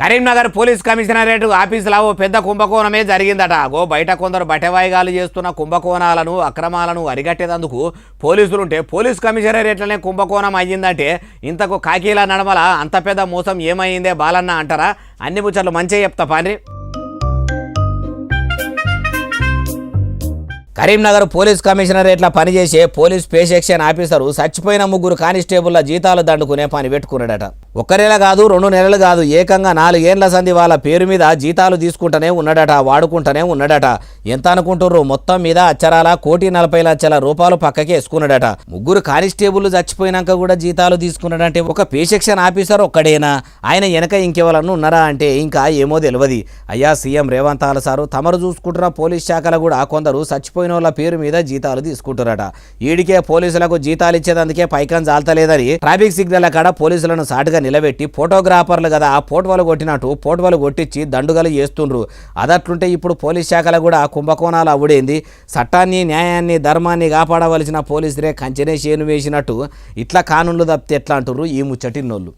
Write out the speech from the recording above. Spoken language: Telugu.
కరీంనగర్ పోలీస్ కమిషనరేట్ ఆఫీసులో ఓ పెద్ద కుంభకోణమే జరిగిందట. బయట కొందరు బటవాయిగాలు చేస్తున్న కుంభకోణాలను అక్రమాలను అరిగట్టేందుకు పోలీసులుంటే పోలీస్ కమిషనరేట్లనే కుంభకోణం అయ్యిందంటే ఇంతకు కాకీల నడమల అంత పెద్ద మోసం ఏమైందే బాలన్న అంటారా? అన్ని ముచ్చట్లు మంచిగా చెప్తా పాండ్రి. కరీంనగర్ పోలీస్ కమిషనరేట్ల పనిచేసే పోలీస్ పే సెక్షన్ ఆఫీసరు చచ్చిపోయిన 3 కానిస్టేబుల్ల జీతాలు దండుకునే పని పెట్టుకున్నాడట. 1 నెల కాదు 2 నెలలు కాదు, ఏకంగా 4 ఏండ్ల సంధి వాళ్ళ పేరు మీద జీతాలు తీసుకుంటూనే ఉన్నాడట, వాడుకుంటూనే ఉన్నాడట. ఎంత అనుకుంటుర్రు? మొత్తం మీద అచ్చరాల 1,40,00,000 రూపాయలు పక్కకి వేసుకున్నాడట. 3 కానిస్టేబుల్ చచ్చిపోయినాక కూడా జీతాలు తీసుకున్నాడంటే ఒక పే సెక్షన్ ఆఫీసర్ ఒక్కడేనా? ఆయన వెనక ఇంకెవరన్నా ఉన్నారా అంటే ఇంకా ఏమో తెలియదు. అయ్యా సీఎం రేవంత్ సారు, తమరు చూసుకుంటున్న పోలీస్ శాఖలో కూడా కొందరు చచ్చిపోయిన వాళ్ళ పేరు మీద జీతాలు తీసుకుంటారట. ఈడికే పోలీసులకు జీతాలు ఇచ్చేదందుకే పైకం జాలతలేదని ట్రాఫిక్ సిగ్నల్ కాడ పోలీసులను సాటుగా నిలబెట్టి ఫోటోగ్రాఫర్లు కదా ఫోటోలు కొట్టినట్టు ఫోటోలు కొట్టించి దండుగలు చేస్తుండ్రు. అదట్లుంటే ఇప్పుడు పోలీస్ శాఖలో కూడా కుంభకోణాలు అవుడేంది? చట్టాన్ని న్యాయాన్ని ధర్మాన్ని కాపాడవలసిన పోలీసులే కంచెనే చేను వేసినట్టు ఇట్లా కానూన్లు తప్పితే ఎట్లా అంటుర్రు ఈ ముచ్చటిన్నోళ్ళు.